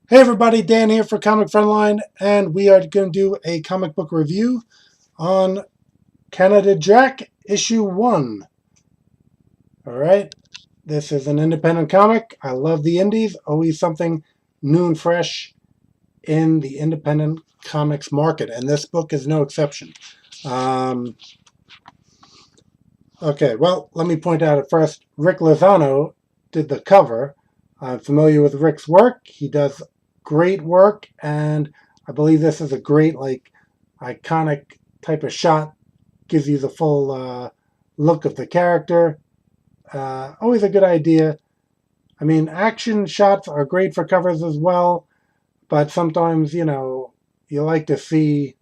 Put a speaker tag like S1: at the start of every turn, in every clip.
S1: Hey everybody, Dan here for Frontline, and we are going to do a comic book review on Canada Jack issue 1. Alright, this is an independent comic. I love the indies, always something new and fresh in the independent comics market, and this book is no exception. Um, okay, well, let me point out at first, Rick Lozano did the cover. I'm familiar with Rick's work. He does great work, and I believe this is a great, iconic type of shot. Gives you the full look of the character. Always a good idea. I mean, action shots are great for covers as well, but sometimes, you like to see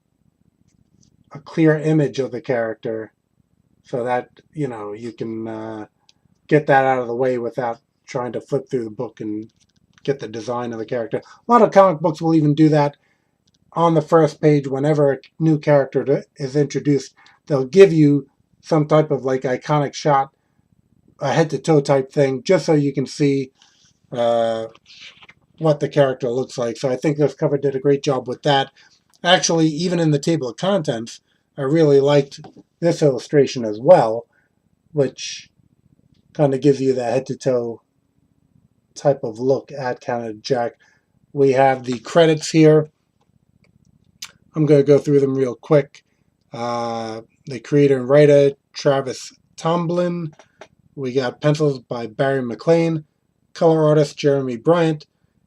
S1: a clear image of the character so that, you can get that out of the way without trying to flip through the book and get the design of the character. A lot of comic books will even do that on the first page. Whenever a new character is introduced, they'll give you some type of iconic shot, a head to toe type thing, just so you can see uh, what the character looks like. So I think this cover did a great job with that. Actually, even in the table of contents, I really liked this illustration as well, which kind of gives you the head to toe type of look at Canada Jack. We have the credits here. I'm going to go through them real quick. The creator and writer, Travis Tomblin. We got pencils by Barry McLean, color artist Jeremy Bryant,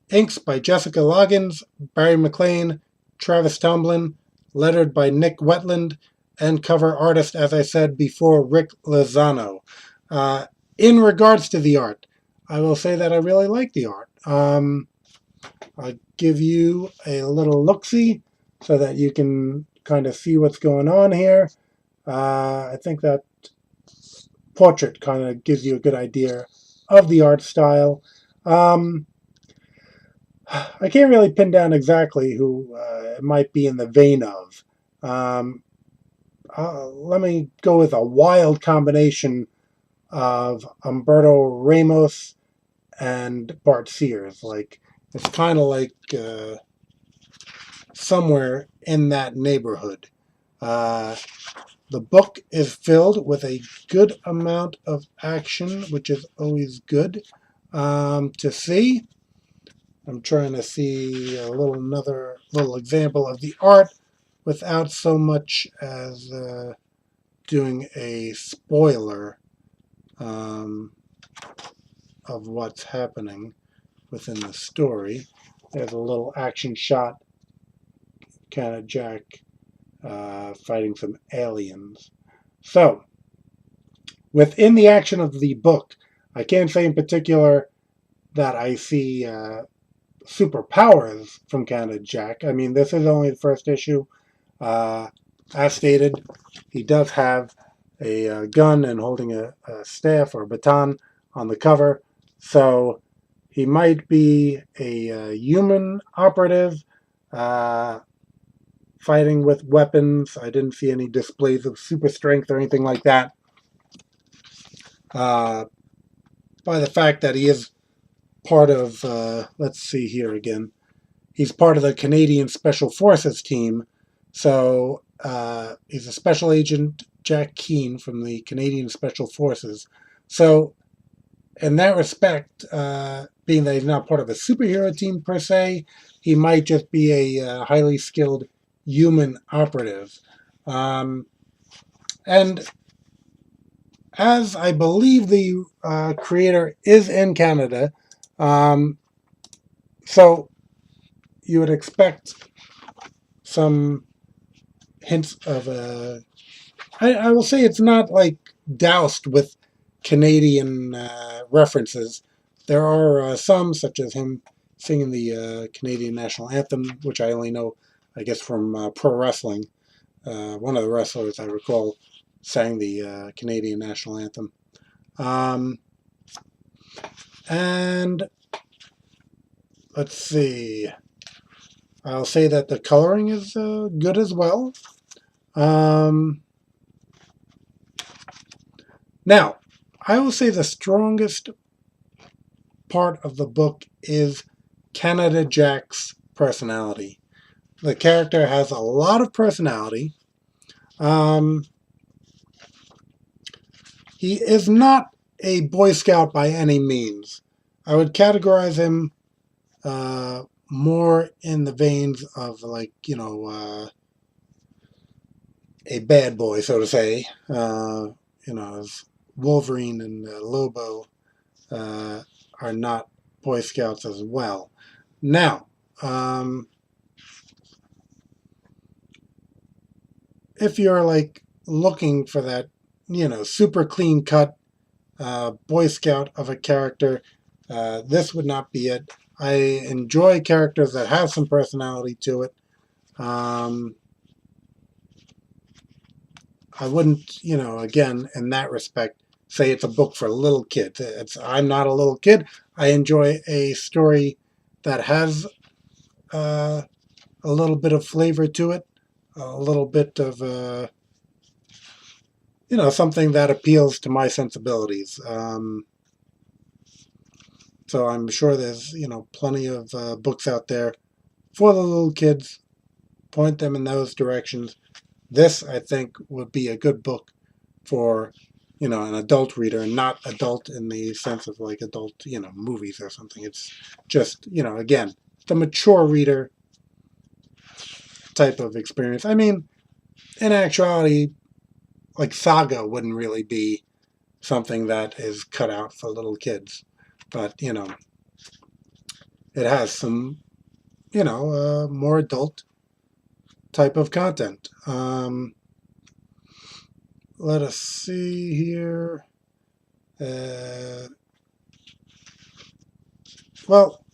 S1: inks by Jessica Loggins, Barry McLean, Travis Tomblin, lettered by Nick Wetland, and cover artist, as I said before, Rick Lozano. Uh, in regards to the art, I will say that I really like the art. I'll give you a little look-see so that you can kind of see what's going on here. I think that portrait kind of gives you a good idea of the art style. Um, I can't really pin down exactly who it might be in the vein of. Um, Let me go with a wild combination of Humberto Ramos and Bart Sears. It's kind of like somewhere in that neighborhood. Uh, the book is filled with a good amount of action, which is always good to see. I'm trying to see another little example of the art without so much as doing a spoiler um, of what's happening within the story. There's a little action shot, kind of Jack fighting some aliens. So, within the action of the book, I can't say in particular that I see superpowers from Canada Jack. I mean, this is only the first issue. Uh, as stated, he does have a gun and holding a staff or a baton on the cover. So he might be a human operative uh, fighting with weapons. I didn't see any displays of super strength or anything like that. Uh, by the fact that he is part of, let's see here again, he's part of the Canadian Special Forces team. So he's a special agent, Jack Keane, from the Canadian Special Forces. So in that respect, being that he's not part of a superhero team per se, he might just be a highly skilled human operative. Um, and as I believe the creator is in Canada, um, so you would expect some hints of a. I will say it's not like doused with Canadian references. There are some, such as him singing the Canadian national anthem, which I only know, I guess, from pro wrestling. One of the wrestlers I recall sang the Canadian national anthem. Um, and let's see. I'll say that the coloring is good as well. Um, Now, I will say the strongest part of the book is Canada Jack's personality. The character has a lot of personality. Um, he is not a Boy Scout by any means. I would categorize him more in the veins of, like, a bad boy, so to say. As Wolverine and Lobo are not Boy Scouts as well. Now, if you're like looking for that, super clean cut Boy Scout of a character, this would not be it. I enjoy characters that have some personality to it. I wouldn't, again, in that respect, say it's a book for little kids. I'm not a little kid. I enjoy a story that has a little bit of flavor to it, a little bit of, something that appeals to my sensibilities. So I'm sure there's, plenty of books out there for the little kids. Point them in those directions. This, I think, would be a good book for, an adult reader, and not adult in the sense of like adult, movies or something. It's just, again, the mature reader type of experience. I mean, in actuality, like Saga wouldn't really be something that is cut out for little kids. But, it has some, more adult type of content. Let us see here. Well,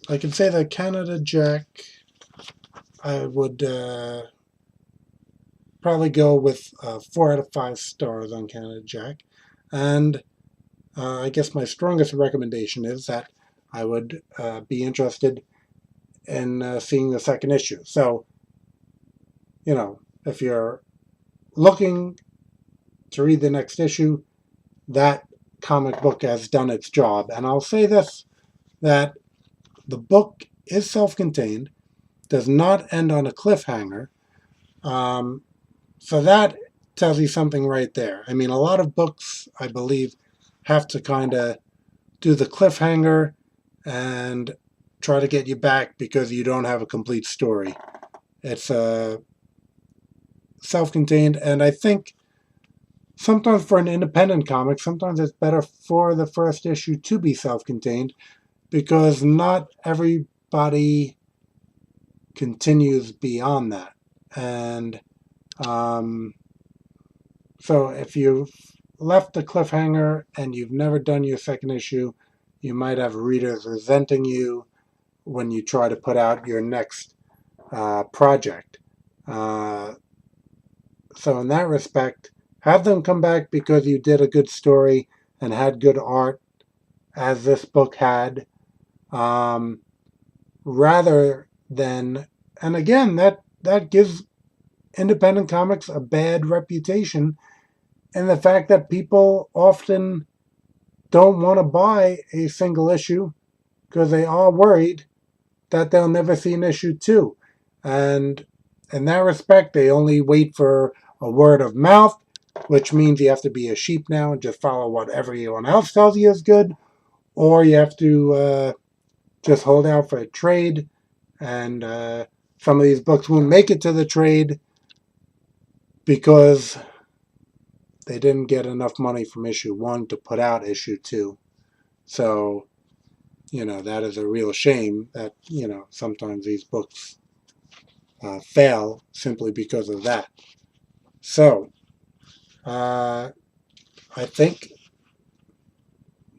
S1: I can say that Canada Jack, I would probably go with 4 out of 5 stars on Canada Jack. And I guess my strongest recommendation is that I would be interested in seeing the second issue. So, if you're looking to read the next issue, that comic book has done its job. And I'll say this, that the book is self-contained, does not end on a cliffhanger. So that tells you something right there. I mean, a lot of books, I believe, have to kind of do the cliffhanger and try to get you back because you don't have a complete story. It's self-contained, and I think sometimes for an independent comic, sometimes it's better for the first issue to be self-contained, because not everybody continues beyond that. And so if you've left the cliffhanger and you've never done your second issue, you might have readers resenting you when you try to put out your next project. So in that respect, have them come back because you did a good story and had good art, as this book had, rather than, and again, that gives independent comics a bad reputation, and the fact that people often don't want to buy a single issue because they are worried that they'll never see an issue 2. And in that respect, they only wait for a word of mouth, which means you have to be a sheep now and just follow what everyone else tells you is good, or you have to just hold out for a trade, and some of these books won't make it to the trade because they didn't get enough money from issue 1 to put out issue 2. So, that is a real shame that, sometimes these books fail simply because of that. So, I think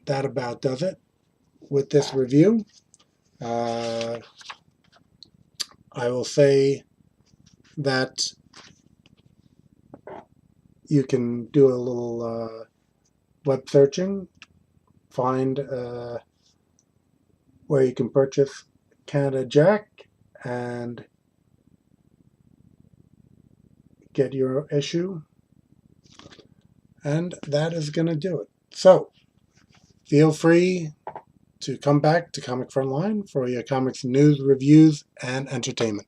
S1: that about does it with this review. I will say that you can do a little web searching, find where you can purchase Canada Jack, and get your issue. And that is going to do it. So, feel free to come back to Comic Frontline for your comics news, reviews, and entertainment.